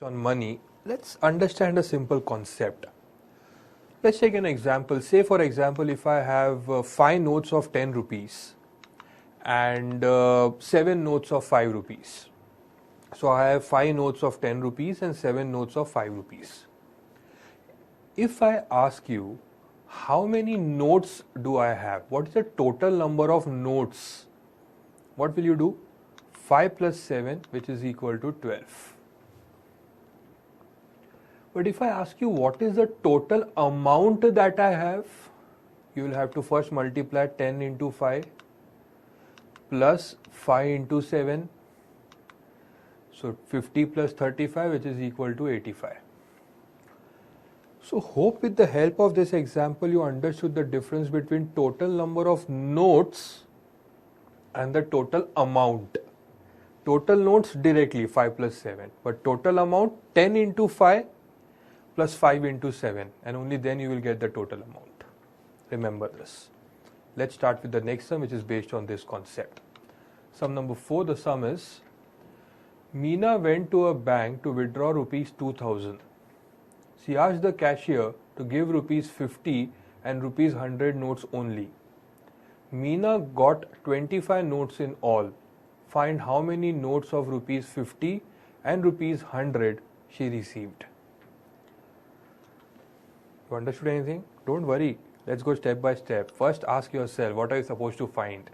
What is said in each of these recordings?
On money, let's understand a simple concept. Let's take an example. Say for example, if I have 5 notes of 10 rupees and 7 notes of 5 rupees. So I have 5 notes of 10 rupees and 7 notes of 5 rupees. If I ask you, how many notes do I have? What is the total number of notes? What will you do? 5 plus 7, which is equal to 12. But if I ask you what is the total amount that I have, you will have to first multiply 10 into 5 plus 5 into 7. So 50 plus 35, which is equal to 85. So hope with the help of this example you understood the difference between total number of notes and the total amount. Total notes directly 5 plus 7, but total amount 10 into 5 plus 5 into 7, and only then you will get the total amount. Remember this. Let's start with the next sum, which is based on this concept. Sum number 4, the sum is, Meena went to a bank to withdraw rupees 2000. She asked the cashier to give rupees 50 and rupees 100 notes only. Meena got 25 notes in all. Find how many notes of rupees 50 and rupees 100 she received. You understood anything? Don't worry. Let's go step by step. First, ask yourself, what are you supposed to find?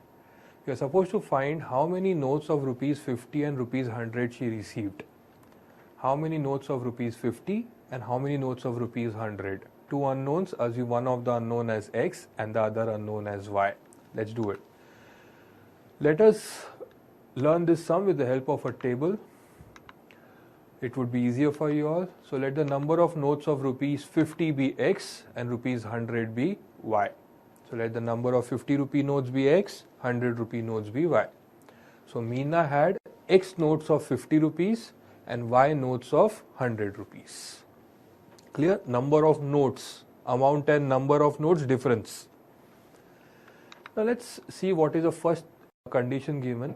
You are supposed to find how many notes of rupees 50 and rupees 100 she received. How many notes of rupees 50 and how many notes of rupees 100? Two unknowns. Assume one of the unknown as X and the other unknown as Y. Let's do it. Let us learn this sum with the help of a table. It would be easier for you all. So let the number of notes of rupees 50 be X and rupees 100 be Y. So let the number of 50 rupee notes be X, 100 rupee notes be Y. So Meena had X notes of 50 rupees and Y notes of 100 rupees. Clear? Number of notes, amount and number of notes difference. Now let's see what is the first condition given.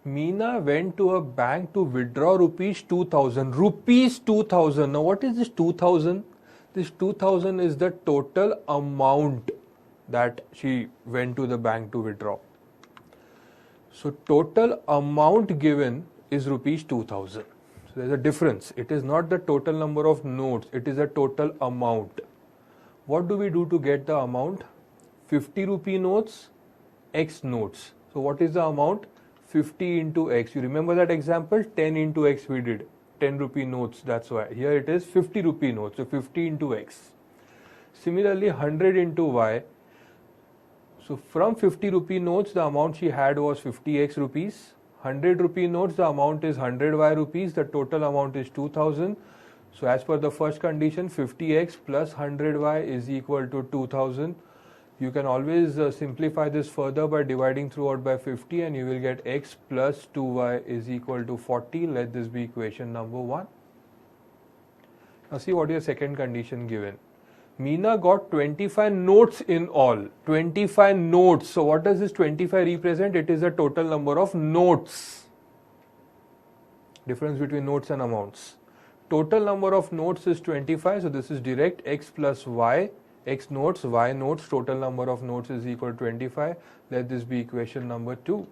Meena went to a bank to withdraw rupees 2000. Rupees 2000. Now what is this 2000? This 2000 is the total amount that she went to the bank to withdraw. So total amount given is rupees 2000. So there is a difference. It is not the total number of notes. It is a total amount. What do we do to get the amount? 50 rupee notes, X notes. So what is the amount? 50 into X. You remember that example? 10 into X we did. 10 rupee notes. That's why. Here it is 50 rupee notes. So 50 into X. Similarly, 100 into Y. So from 50 rupee notes, the amount she had was 50X rupees. 100 rupee notes, the amount is 100Y rupees. The total amount is 2000. So as per the first condition, 50X plus 100Y is equal to 2000. You can always simplify this further by dividing throughout by 50 and you will get X plus 2Y is equal to 40. Let this be equation number 1. Now see what is the second condition given. Meena got 25 notes in all. 25 notes. So what does this 25 represent? It is the total number of notes. Difference between notes and amounts. Total number of notes is 25. So this is direct X plus Y. X notes, Y notes, total number of notes is equal to 25. Let this be equation number 2.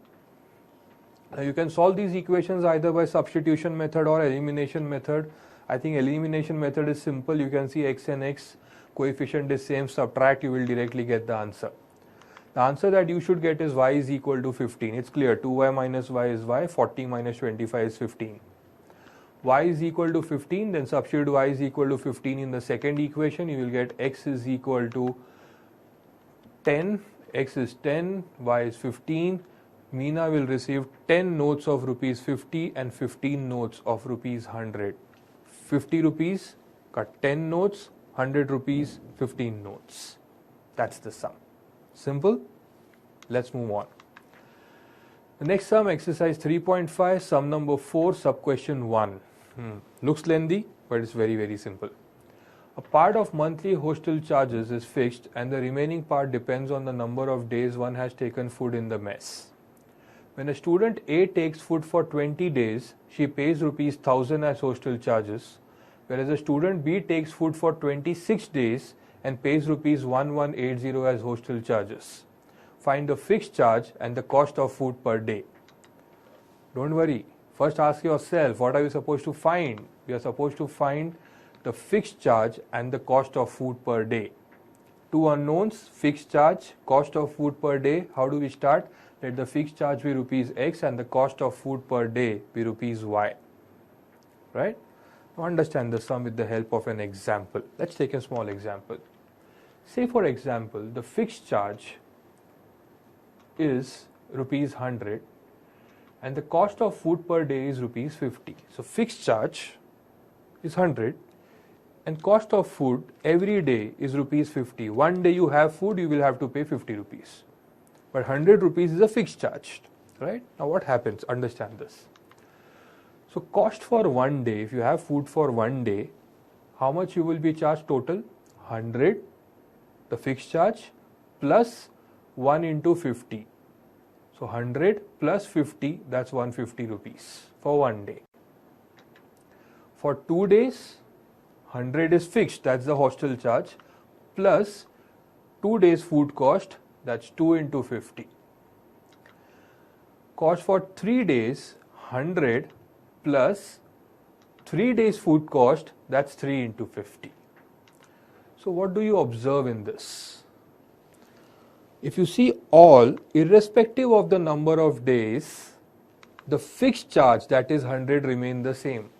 Now you can solve these equations either by substitution method or elimination method. I think elimination method is simple. You can see X and X coefficient is same, subtract, you will directly get the answer. The answer that you should get is Y is equal to 15. It's clear. 2Y minus Y is Y. 40 minus 25 is 15. Y is equal to 15, then substitute Y is equal to 15 in the second equation. You will get X is equal to 10, X is 10, Y is 15. Meena will receive 10 notes of rupees 50 and 15 notes of rupees 100. 50 rupees, cut 10 notes, 100 rupees, 15 notes. That's the sum. Simple. Let's move on. The next sum, exercise 3.5, sum number 4, sub question 1. Looks lengthy, but it's very, very simple. A part of monthly hostel charges is fixed and the remaining part depends on the number of days one has taken food in the mess. When a student A takes food for 20 days, she pays rupees 1000 as hostel charges, whereas a student B takes food for 26 days and pays rupees 1180 as hostel charges. Find the fixed charge and the cost of food per day. Don't worry. First ask yourself, what are you supposed to find? You are supposed to find the fixed charge and the cost of food per day. Two unknowns, fixed charge, cost of food per day. How do we start? Let the fixed charge be rupees X and the cost of food per day be rupees Y. Right? Now understand the sum with the help of an example. Let's take a small example. Say for example, the fixed charge is rupees 100 and the cost of food per day is rupees 50. So fixed charge is 100 and cost of food every day is rupees 50. One day you have food, you will have to pay 50 rupees. But 100 rupees is a fixed charge, right? Now what happens? Understand this. So cost for one day, if you have food for one day, how much you will be charged total? 100, the fixed charge, plus 1 into 50. So 100 plus 50, that's 150 rupees for one day. For 2 days, 100 is fixed, that's the hostel charge, plus 2 days food cost, that's 2 into 50. Cost for 3 days, 100 plus 3 days food cost, that's 3 into 50. So what do you observe in this? If you see all, irrespective of the number of days, the fixed charge, that is 100, remain the same.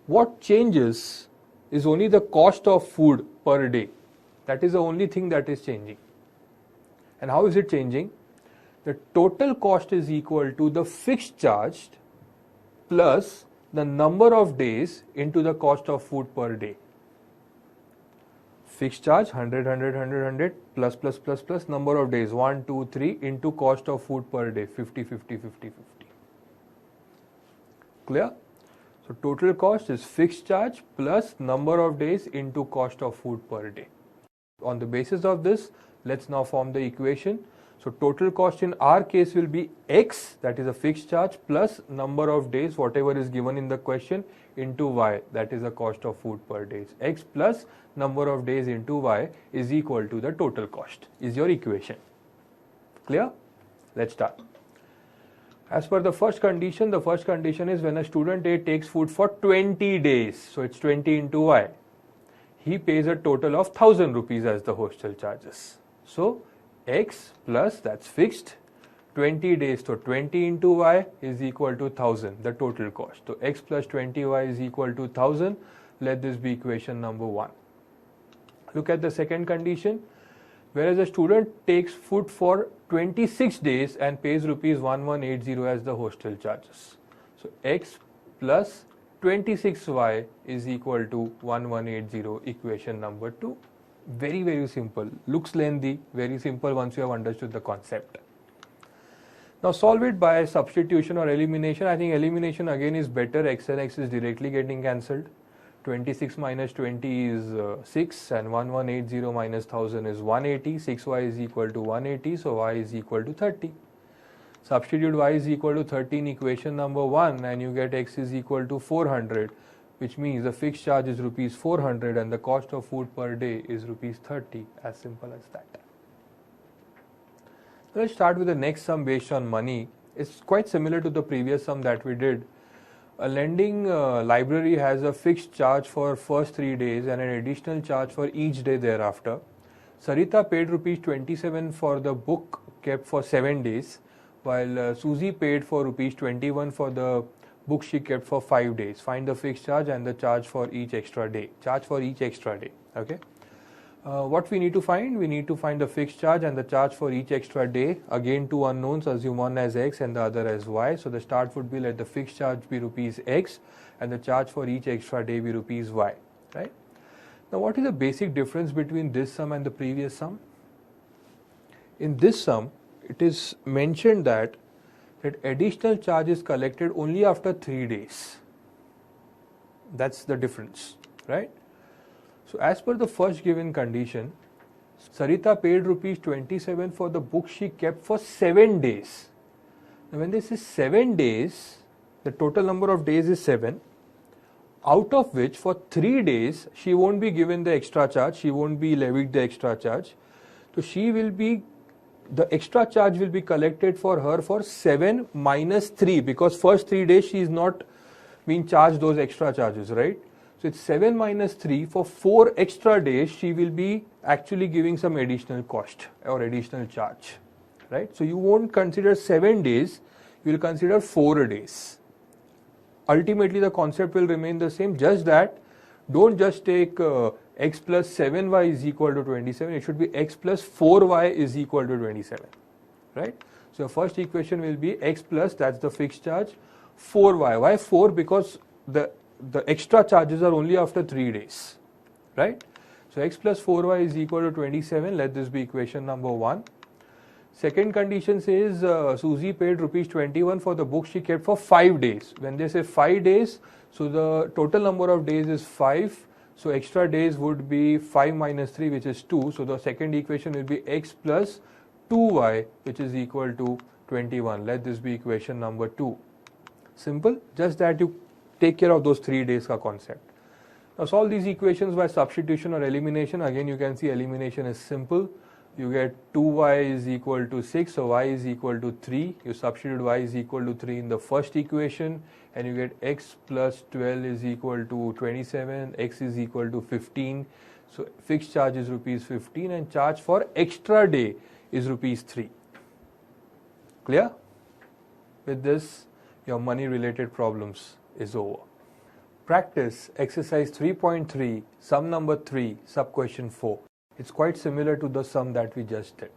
What changes is only the cost of food per day. That is the only thing that is changing. And how is it changing? The total cost is equal to the fixed charge plus the number of days into the cost of food per day. Fixed charge 100, 100, 100, 100 plus number of days 1, 2, 3 into cost of food per day 50, 50, 50, 50. Clear? So total cost is fixed charge plus number of days into cost of food per day. On the basis of this, let's now form the equation. So total cost in our case will be X, that is a fixed charge, plus number of days, whatever is given in the question, into Y, that is the cost of food per day. X plus number of days into Y is equal to the total cost, is your equation. Clear? Let's start. As per the first condition is when a student A takes food for 20 days, so it's 20 into Y. He pays a total of 1000 rupees as the hostel charges. So X plus, that's fixed, 20 days, so 20 into Y is equal to 1000, the total cost. So X plus 20Y is equal to 1000. Let this be equation number 1. Look at the second condition. Whereas a student takes food for 26 days and pays rupees 1180 as the hostel charges. So X plus 26Y is equal to 1180, equation number 2. Very, very simple. Looks lengthy, very simple once you have understood the concept. Now solve it by substitution or elimination. I think elimination again is better. X and X is directly getting cancelled. 26 minus 20 is 6 and 1180 minus 1000 is 180. 6Y is equal to 180, so Y is equal to 30. Substitute Y is equal to 30 in equation number 1 and you get X is equal to 400, which means the fixed charge is rupees 400 and the cost of food per day is rupees 30, as simple as that. Let's start with the next sum based on money. It's quite similar to the previous sum that we did. A lending library has a fixed charge for first 3 days and an additional charge for each day thereafter. Sarita paid rupees 27 for the book kept for 7 days, while Susie paid for rupees 21 for the book she kept for 5 days. Find the fixed charge and the charge for each extra day. Charge for each extra day. Okay. What we need to find? We need to find the fixed charge and the charge for each extra day. Again, two unknowns, assume one as X and the other as Y. So the start would be, let the fixed charge be rupees X and the charge for each extra day be rupees Y. Right? Now what is the basic difference between this sum and the previous sum? In this sum, it is mentioned that additional charge is collected only after 3 days. That's the difference, right? So as per the first given condition, Sarita paid rupees 27 for the book she kept for 7 days. Now when this is 7 days, the total number of days is 7, out of which for 3 days she won't be given the extra charge, she won't be levied the extra charge. So the extra charge will be collected for her for 7 minus 3, because first 3 days she is not being charged those extra charges, right? So it's 7 minus 3, for 4 extra days she will be actually giving some additional cost or additional charge, right? So you won't consider 7 days, you will consider 4 days. Ultimately the concept will remain the same, just that don't just take x plus 7y is equal to 27, it should be x plus 4y is equal to 27, right? So first equation will be x plus, that's the fixed charge, 4y. Why 4? Because the extra charges are only after 3 days, right? So x plus 4y is equal to 27, let this be equation number 1. Second condition says Susie paid rupees 21 for the book she kept for 5 days. When they say 5 days, so the total number of days is 5. So extra days would be 5 minus 3, which is 2. So the second equation will be x plus 2y, which is equal to 21. Let this be equation number 2. Simple, just that you take care of those 3 days ka concept. Now solve these equations by substitution or elimination. Again you can see elimination is simple. You get 2y is equal to 6, so y is equal to 3. You substitute y is equal to 3 in the first equation and you get x plus 12 is equal to 27, x is equal to 15. So fixed charge is rupees 15 and charge for extra day is rupees 3. Clear? With this, your money related problems is over. Practice exercise 3.3, sum number 3, sub question 4. It's quite similar to the sum that we just did.